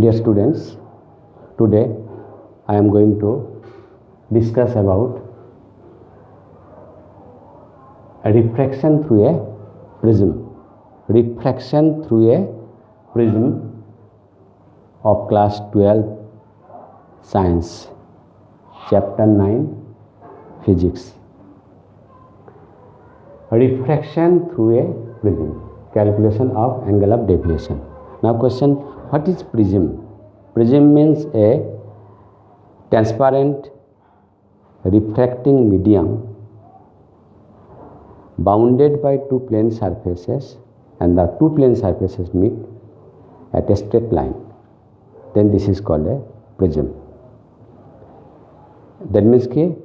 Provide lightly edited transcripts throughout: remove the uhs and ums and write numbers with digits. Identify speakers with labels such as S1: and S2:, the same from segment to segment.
S1: Dear students, today I am going to discuss about a refraction through a prism. Refraction through a prism of class 12 science, chapter 9 physics. Refraction through a prism, calculation of angle of deviation. Now question, what is prism? Prism means a transparent refracting medium bounded by two plane surfaces, and the two plane surfaces meet at a straight line. Then this is called a prism. That means कि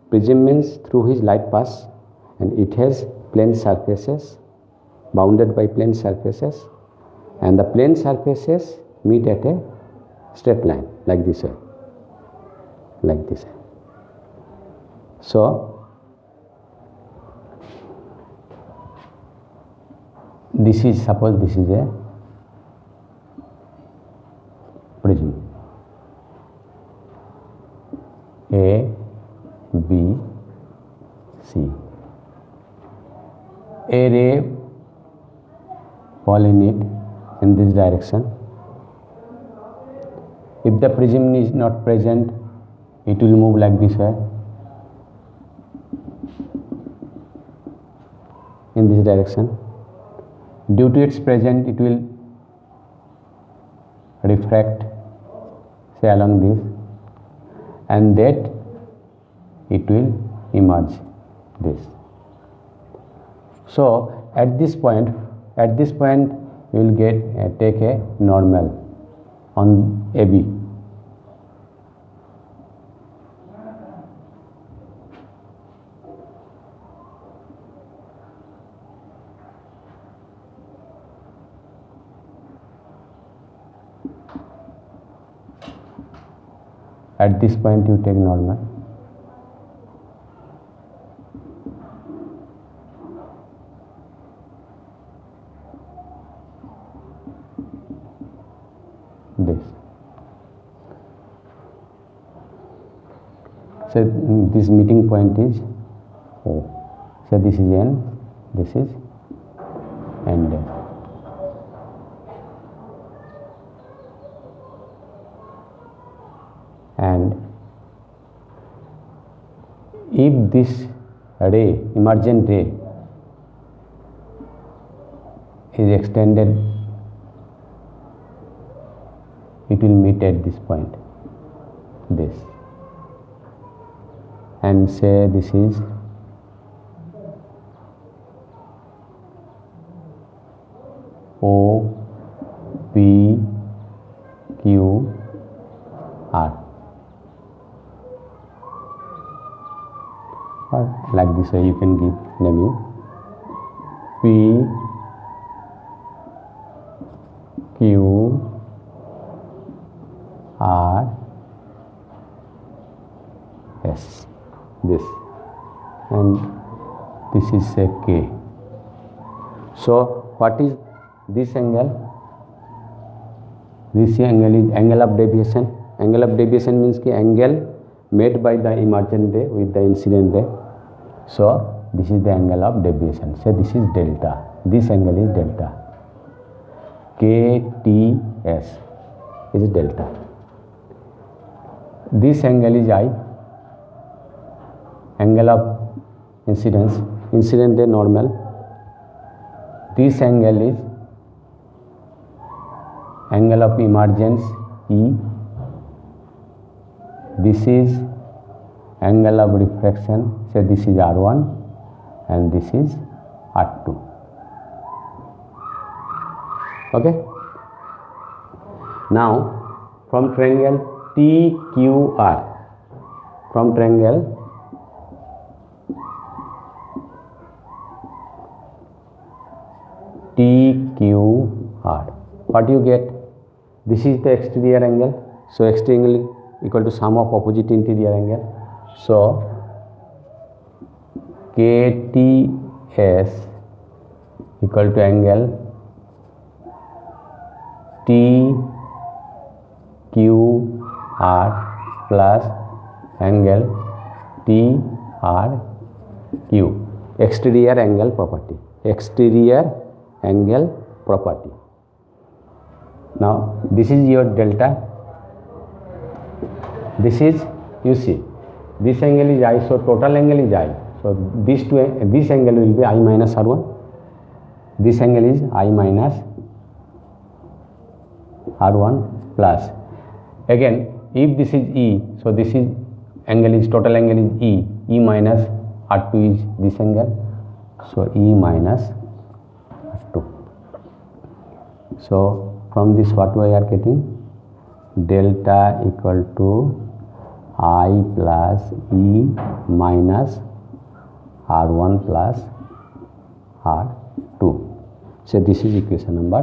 S1: prism means through which light pass, and it has plane surfaces bounded by plane surfaces, and the plane surfaces meet at a straight line like this way, like this way. So this is, suppose this is a prism A, B, C. A ray fall in it in this direction. If the prism is not present, it will move like this way, in this direction. Due to its presence, it will refract, say along this, and that it will emerge this. So at this point you will get take a normal on AB. At this point you take normal. This. So this meeting point is O. So this is N, this is N. And if this ray, emergent ray, is extended, it will meet at this point, this, and say this is O, P, Q, R. Or like this way you can give naming P, Q, R, S, this, and this is a K. So what is this angle? This angle is angle of deviation. Angle of deviation means कि angle made by the emergent ray with the incident ray. So this is the angle of deviation. So this is delta. This angle is delta. KTS is delta. This angle is I. Angle of incidence. Incident ray normal. This angle is angle of emergence E. This is angle of refraction, say this is R1 and this is R2. Okay. Now from triangle TQR, from triangle TQR, what you get? This is the exterior angle. So exterior angle equal to sum of opposite interior angle. So KTS equal to angle QR plus angle TRQ. Exterior angle property. Exterior angle property. Now this is your delta. This is, you see, this angle is I, so total angle is I. So this angle will be I minus R1. This angle is I minus R1 plus. Again, if this is E, so this is angle is, total angle is E. E minus R2 is this angle. So E minus R2. So from this what we are getting? Delta equal to I plus E minus R1 plus R2. So this is equation number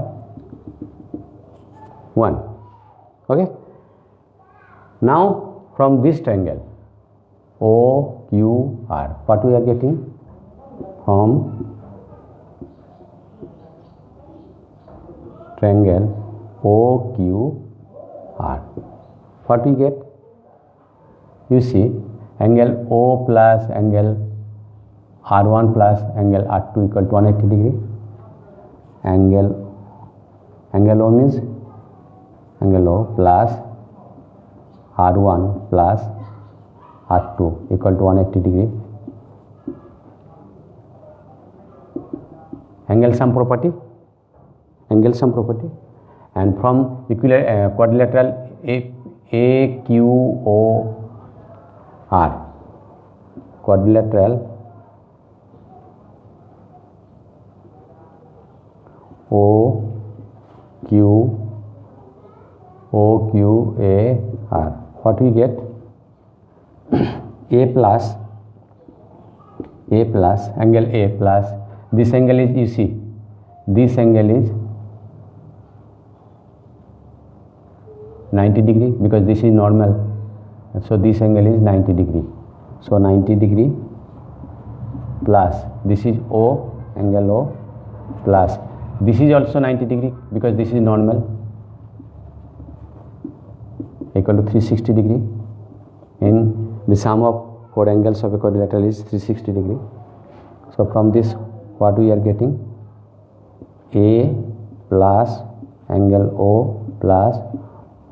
S1: 1. Okay. Now from this triangle OQR, what we are getting? From triangle OQR, what we get? You see, angle O plus angle R1 plus angle R2 equal to 180 degree. Angle O means angle O plus R1 plus R2 equal to 180 degree. Angle sum property. Angle sum property. And from quadrilateral AQOR, quadrilateral OQAR, what we get? A plus angle A plus this angle is, you see, this angle is 90 degree because this is normal, so this angle is 90 degree. So 90 degree plus this is O, angle O plus this is also 90 degree because this is normal, equal to 360 degree. In the sum of 4 angles of a quadrilateral is 360 degree. So from this what we are getting? A plus angle O plus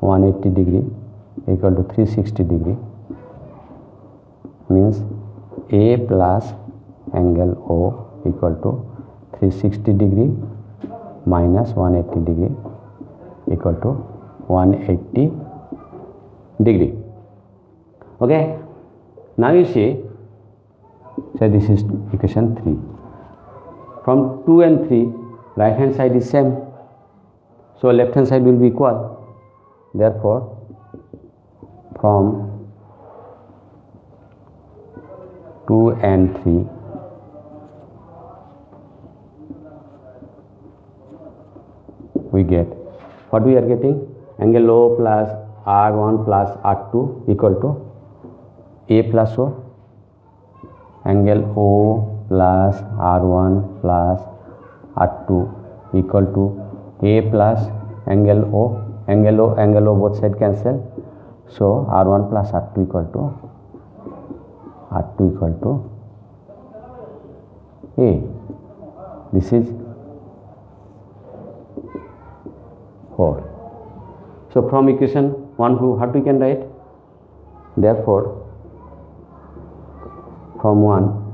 S1: 180 degree equal to 360 degree, means A plus angle O equal to 360 degree minus 180 degree equal to 180 degree. Okay. Now you see, so this is equation 3. From 2 and 3, right hand side is same, so left hand side will be equal. Therefore, from 2 and 3, we get, what we are getting? Angle O plus R1 plus R2 equal to A plus O, angle O plus R1 plus R2 equal to A plus angle O. Angle O both side cancel, so R1 plus R2 equal to A. This is 4. So from equation 1 to what we can write? Therefore from 1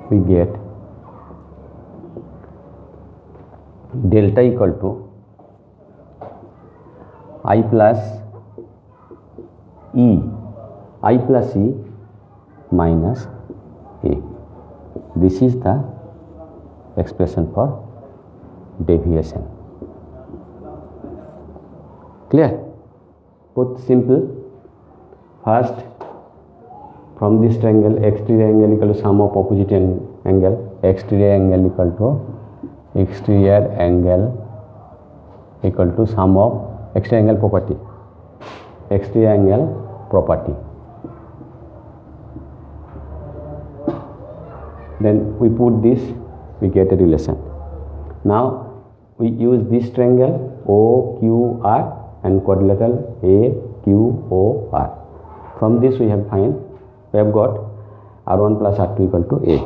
S1: we get delta equal to I plus E minus A. This is the expression for deviation. Clear? Both simple. First, from this triangle, exterior angle equal to sum of opposite angle. Exterior angle equal to exterior angle equal to sum of exterior angle property. Exterior angle property. Then we put this, we get a relation. Now we use this triangle OQR and quadrilateral AQOR. From this we have got R1 plus R2 equal to A,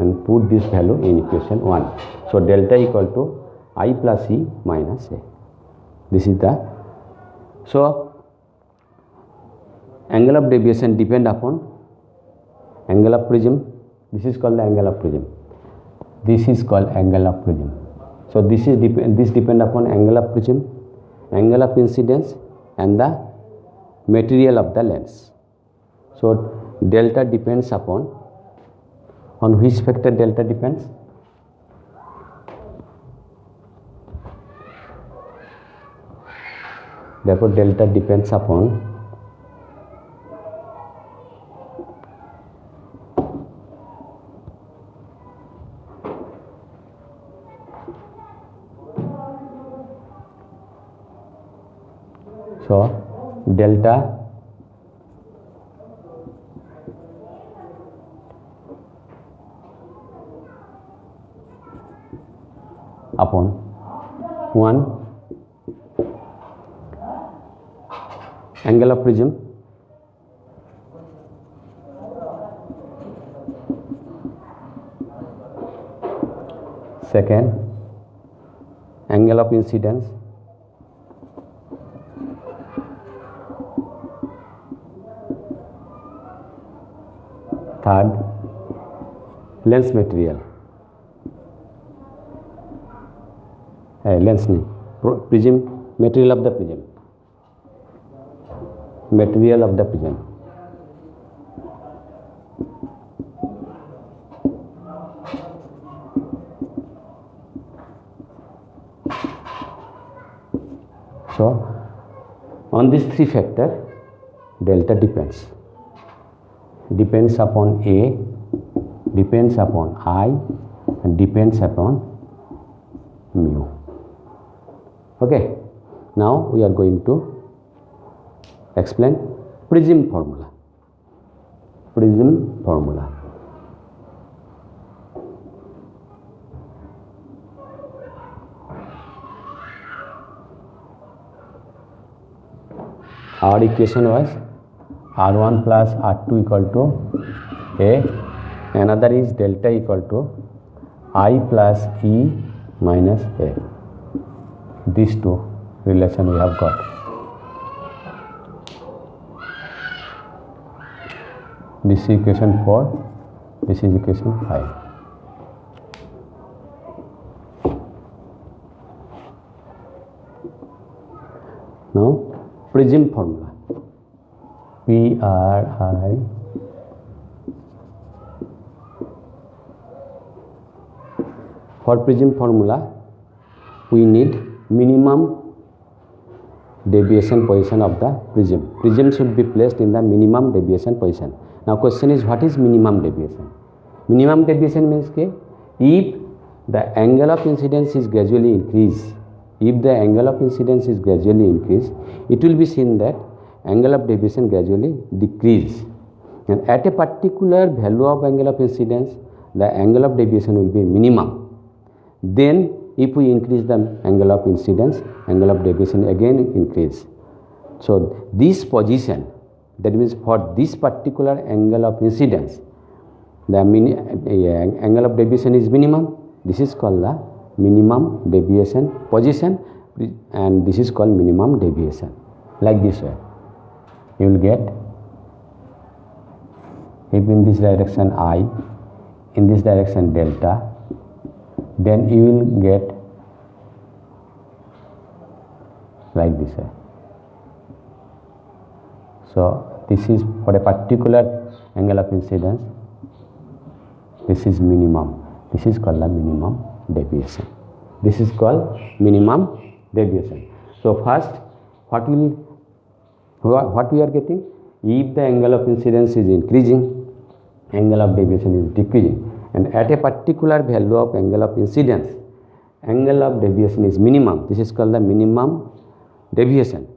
S1: and put this value in equation 1. So delta equal to I plus E minus A. This is the, so angle of deviation depend upon angle of prism. This is called the angle of prism. This is called angle of prism. So this depend upon angle of prism, angle of incidence, and the material of the lens. So delta depends upon, on which factor delta depends? Therefore delta depends upon delta upon 1 angle of prism, second angle of incidence, third lens material, lens prism, material of the prism, material of the prism. So on these three factors delta depends upon A, depends upon I, and depends upon mu. Okay, now we are going to explain prism formula. Prism formula. Our equation was R1 plus R2 equal to A, another is delta equal to I plus E minus A. These two relation we have got. This is equation 4, this is equation 5. Now prism formula. PRI for prism formula we need minimum deviation position of the prism. Prism should be placed in the minimum deviation position. Now question is, what is minimum deviation? Minimum deviation means if the angle of incidence is gradually increased, if the angle of incidence is gradually increased, it will be seen that angle of deviation gradually decrease, and at a particular value of angle of incidence the angle of deviation will be minimum. Then if we increase the angle of incidence, angle of deviation again increase. So this position, that means for this particular angle of incidence the angle of deviation is minimum. This is called the minimum deviation position, and this is called minimum deviation. Like this way you will get, if in this direction I, in this direction delta, then you will get like this way. So this is for a particular angle of incidence, this is minimum, this is called the minimum deviation. This is called minimum deviation. So first what we are getting, if the angle of incidence is increasing, angle of deviation is decreasing, and at a particular value of angle of incidence, angle of deviation is minimum. This is called the minimum deviation.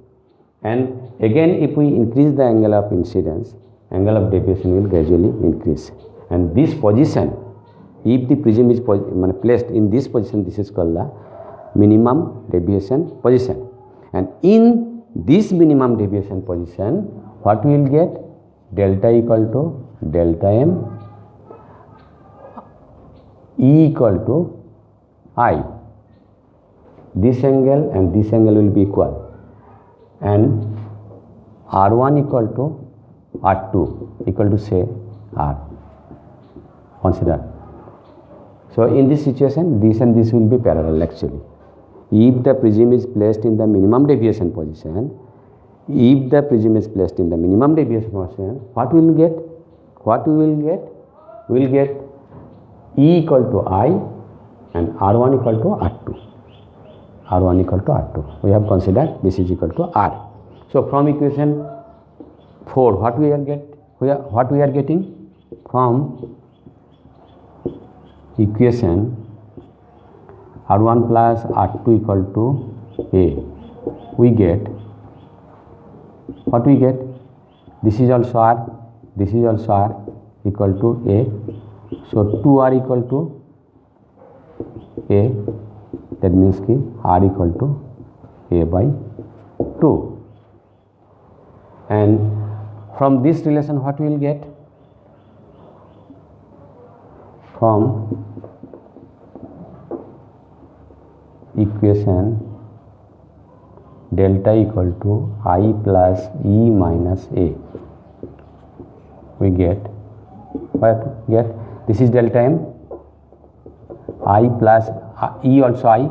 S1: And again if we increase the angle of incidence, angle of deviation will gradually increase. And this position, if the prism is placed in this position, this is called the minimum deviation position. And in this minimum deviation position, what we will get? Delta equal to delta m, E equal to I. This angle and this angle will be equal, and R1 equal to R2 equal to say R. Consider. So in this situation, this and this will be parallel actually. If the prism is placed in the minimum deviation position, what we will get? We will get E equal to I and R1 equal to R2. We have considered this is equal to R. So from equation 4, what we are getting? From equation R1 plus R2 equal to A, we get what we get? This is also R, this is also R equal to A. So 2R equal to A, that means ki R equal to A by 2. And from this relation what we will get? From equation delta equal to I plus E minus A, we get what? Get this is delta m, I plus E also I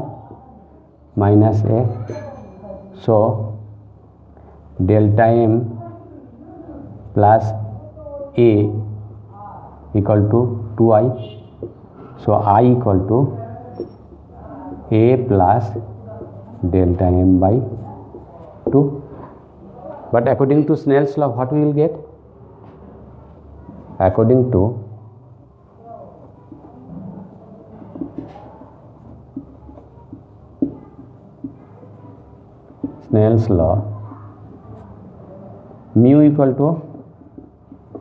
S1: minus A. So delta m plus A equal to 2I. So I equal to A plus delta m by 2. But according to Snell's law, what we will get? According to Snell's law, mu equal to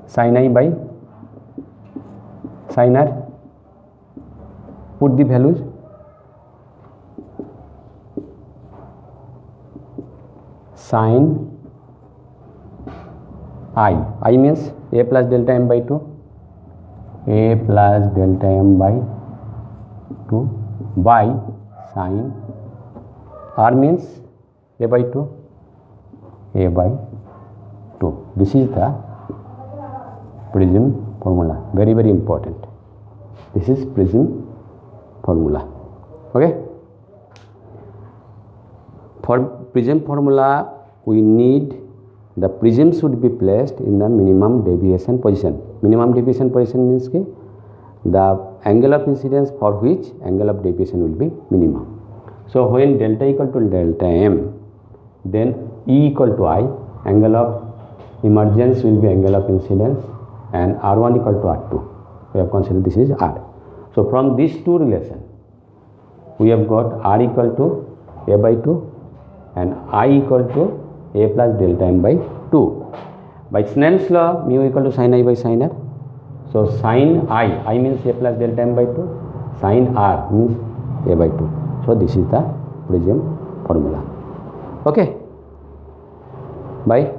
S1: sin I by sin R. Put the values. Sin I means A plus delta m by 2, A plus delta m by 2 by sin R means A by 2, A by 2. This is the prism formula, very very important. This is prism formula. Okay. For prism formula, we need the prism should be placed in the minimum deviation position. Minimum deviation position means ki the angle of incidence for which angle of deviation will be minimum. So when delta equal to delta m, then E equal to I, angle of emergence will be angle of incidence, and R1 equal to R2. We have considered this is R. So from these two relations, we have got R equal to A by 2 and I equal to A plus delta m by 2. By Snell's law, mu equal to sin I by sin R. So sin I means A plus delta m by 2, sin R means A by 2. So this is the prism formula. Okay. Bye.